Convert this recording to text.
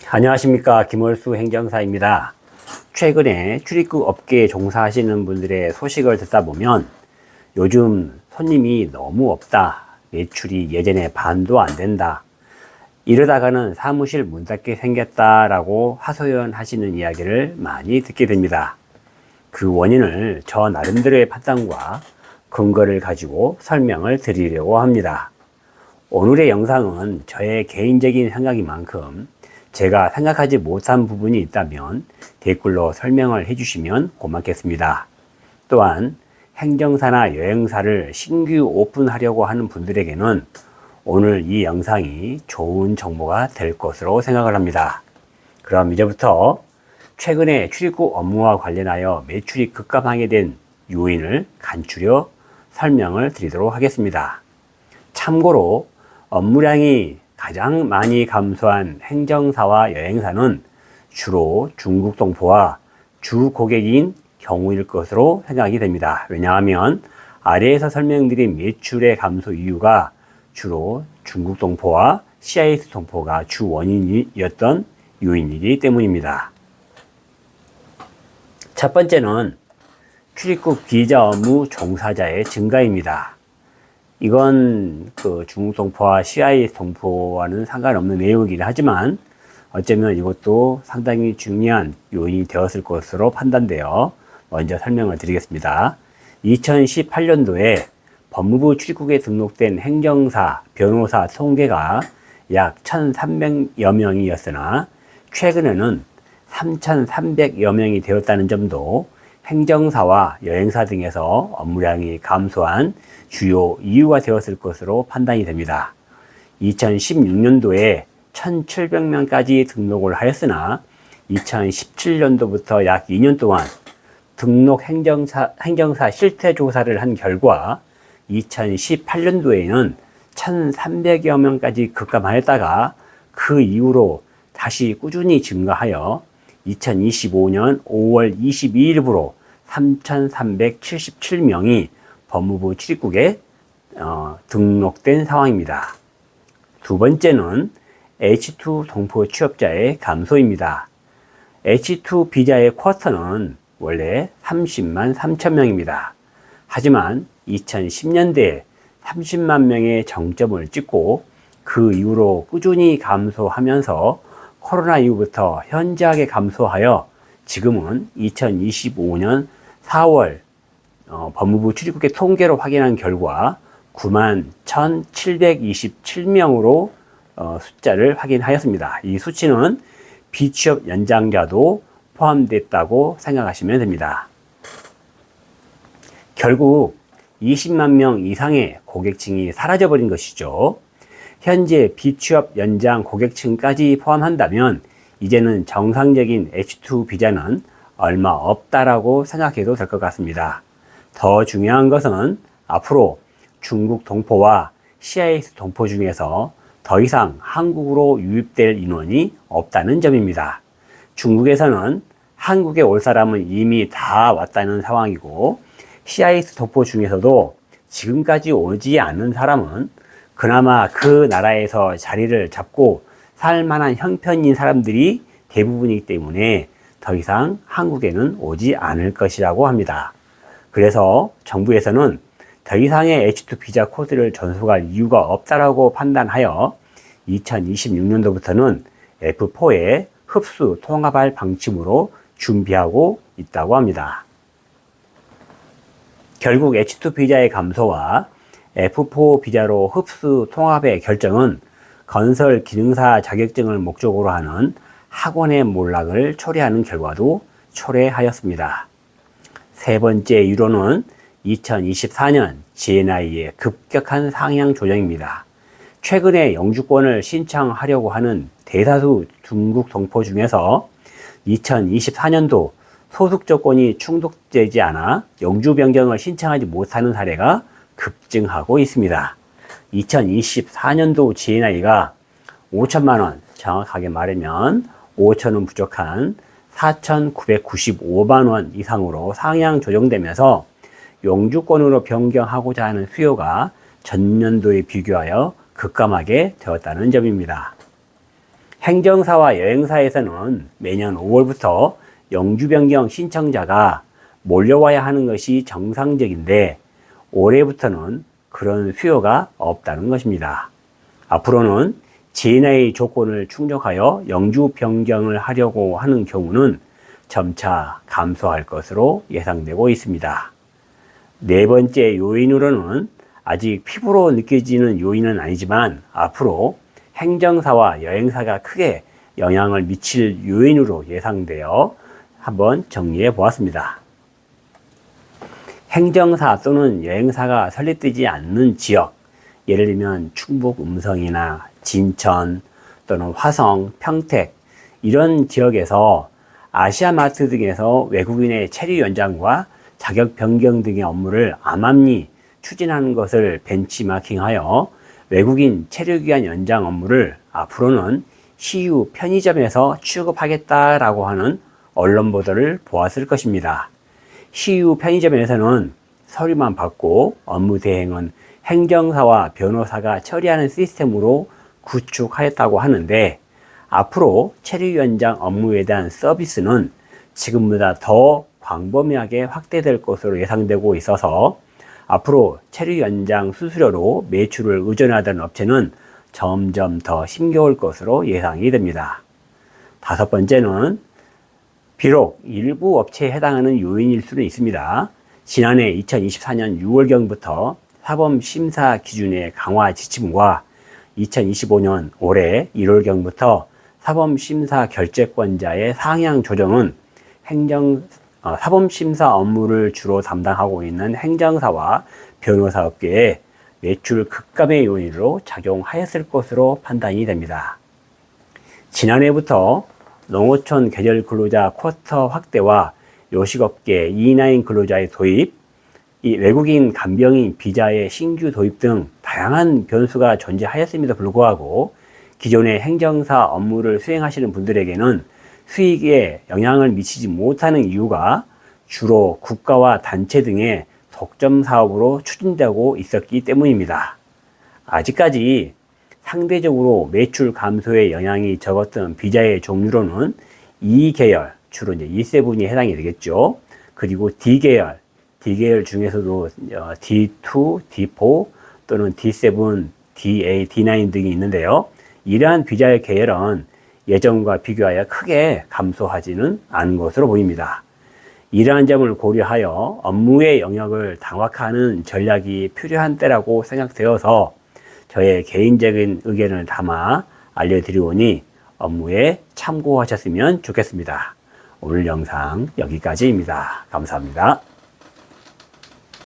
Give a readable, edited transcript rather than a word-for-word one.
안녕하십니까, 김월수 행정사입니다. 최근에 출입국 업계에 종사하시는 분들의 소식을 듣다 보면 요즘 손님이 너무 없다, 매출이 예전에 반도 안 된다, 이러다가는 사무실 문 닫게 생겼다라고 하소연하시는 이야기를 많이 듣게 됩니다. 그 원인을 저 나름대로의 판단과 근거를 가지고 설명을 드리려고 합니다. 오늘의 영상은 저의 개인적인 생각인 만큼 제가 생각하지 못한 부분이 있다면 댓글로 설명을 해주시면 고맙겠습니다. 또한 행정사나 여행사를 신규 오픈하려고 하는 분들에게는 오늘 이 영상이 좋은 정보가 될 것으로 생각을 합니다. 그럼 이제부터 최근에 출입국 업무와 관련하여 매출이 급감하게 된 요인을 간추려 설명을 드리도록 하겠습니다. 참고로 업무량이 가장 많이 감소한 행정사와 여행사는 주로 중국 동포와 주 고객인 경우일 것으로 생각이 됩니다. 왜냐하면 아래에서 설명드린 매출의 감소 이유가 주로 중국 동포와 CIS 동포가 주 원인이었던 요인이기 때문입니다. 첫 번째는 출입국 비자 업무 종사자의 증가입니다. 이건 중국 동포와 CIS 동포와는 상관없는 내용이긴 하지만 어쩌면 이것도 상당히 중요한 요인이 되었을 것으로 판단되어 먼저 설명을 드리겠습니다. 2018년도에 법무부 출입국에 등록된 행정사, 변호사 통계가 약 1,300여 명이었으나 최근에는 3,300여 명이 되었다는 점도 행정사와 여행사 등에서 업무량이 감소한 주요 이유가 되었을 것으로 판단이 됩니다. 2016년도에 1,700명까지 등록을 하였으나 2017년도부터 약 2년 동안 등록 행정사 실태 조사를 한 결과 2018년도에는 1,300여 명까지 급감하였다가 그 이후로 다시 꾸준히 증가하여 2025년 5월 22일부로 3,377명이 법무부 출입국에 등록된 상황입니다. 두 번째는 H2 동포 취업자의 감소입니다. H2 비자의 쿼터는 원래 30만 3천 명입니다. 하지만 2010년대에 30만 명의 정점을 찍고 그 이후로 꾸준히 감소하면서 코로나 이후부터 현저하게 감소하여 지금은 2025년 4월 법무부 출입국의 통계로 확인한 결과 9만 1,727명으로 숫자를 확인하였습니다. 이 수치는 비취업 연장자도 포함됐다고 생각하시면 됩니다. 결국 20만 명 이상의 고객층이 사라져버린 것이죠. 현재 비취업 연장 고객층까지 포함한다면 이제는 정상적인 H2 비자는 얼마 없다라고 생각해도 될 것 같습니다. 더 중요한 것은 앞으로 중국 동포와 CIS 동포 중에서 더 이상 한국으로 유입될 인원이 없다는 점입니다. 중국에서는 한국에 올 사람은 이미 다 왔다는 상황이고 CIS 동포 중에서도 지금까지 오지 않는 사람은 그나마 그 나라에서 자리를 잡고 살만한 형편인 사람들이 대부분이기 때문에 더 이상 한국에는 오지 않을 것이라고 합니다. 그래서 정부에서는 더 이상의 H2 비자 코드를 전수할 이유가 없다라고 판단하여 2026년도부터는 F4의 흡수 통합할 방침으로 준비하고 있다고 합니다. 결국 H2 비자의 감소와 F4 비자로 흡수 통합의 결정은 건설 기능사 자격증을 목적으로 하는 학원의 몰락을 초래하는 결과도 초래하였습니다. 세 번째 이유로는 2024년 GNI의 급격한 상향 조정입니다. 최근에 영주권을 신청하려고 하는 대다수 중국 동포 중에서 2024년도 소득 조건이 충족되지 않아 영주 변경을 신청하지 못하는 사례가 급증하고 있습니다. 2024년도 GNI가 5천만 원, 정확하게 말하면 5천 원 부족한 4,995만 원 이상으로 상향 조정되면서 영주권으로 변경하고자 하는 수요가 전년도에 비교하여 급감하게 되었다는 점입니다. 행정사와 여행사에서는 매년 5월부터 영주 변경 신청자가 몰려와야 하는 것이 정상적인데 올해부터는 그런 수요가 없다는 것입니다. 앞으로는 진의 조건을 충족하여 영주 변경을 하려고 하는 경우는 점차 감소할 것으로 예상되고 있습니다. 네 번째 요인으로는 아직 피부로 느껴지는 요인은 아니지만 앞으로 행정사와 여행사가 크게 영향을 미칠 요인으로 예상되어 한번 정리해 보았습니다. 행정사 또는 여행사가 설립되지 않는 지역, 예를 들면 충북 음성이나 진천 또는 화성, 평택 이런 지역에서 아시아마트 등에서 외국인의 체류 연장과 자격 변경 등의 업무를 암암리 추진하는 것을 벤치마킹하여 외국인 체류기간 연장 업무를 앞으로는 CU 편의점에서 취급하겠다라고 하는 언론 보도를 보았을 것입니다. CU 편의점에서는 서류만 받고 업무 대행은 행정사와 변호사가 처리하는 시스템으로 구축하였다고 하는데 앞으로 체류 연장 업무에 대한 서비스는 지금보다 더 광범위하게 확대될 것으로 예상되고 있어서 앞으로 체류 연장 수수료로 매출을 의존하던 업체는 점점 더 힘겨울 것으로 예상이 됩니다. 다섯 번째는 비록 일부 업체에 해당하는 요인일 수는 있습니다. 지난해 2024년 6월경부터 사법심사 기준의 강화 지침과 2025년 올해 1월경부터 사법심사 결재권자의 상향 조정은 사법심사 업무를 주로 담당하고 있는 행정사와 변호사 업계에 매출 급감의 요인으로 작용하였을 것으로 판단이 됩니다. 지난해부터 농어촌 계절 근로자 쿼터 확대와 요식업계 E9 근로자의 도입, 이 외국인 간병인 비자의 신규 도입 등 다양한 변수가 존재하였음에도 불구하고 기존의 행정사 업무를 수행하시는 분들에게는 수익에 영향을 미치지 못하는 이유가 주로 국가와 단체 등의 독점 사업으로 추진되고 있었기 때문입니다. 아직까지 상대적으로 매출 감소에 영향이 적었던 비자의 종류로는 E계열, 주로 이제 E7이 해당이 되겠죠. 그리고 D계열 중에서도 D2, D4 또는 D7, DA, D9 등이 있는데요. 이러한 비자의 계열은 예전과 비교하여 크게 감소하지는 않은 것으로 보입니다. 이러한 점을 고려하여 업무의 영역을 다각화하는 전략이 필요한 때라고 생각되어서 저의 개인적인 의견을 담아 알려드리오니 업무에 참고하셨으면 좋겠습니다. 오늘 영상 여기까지입니다. 감사합니다.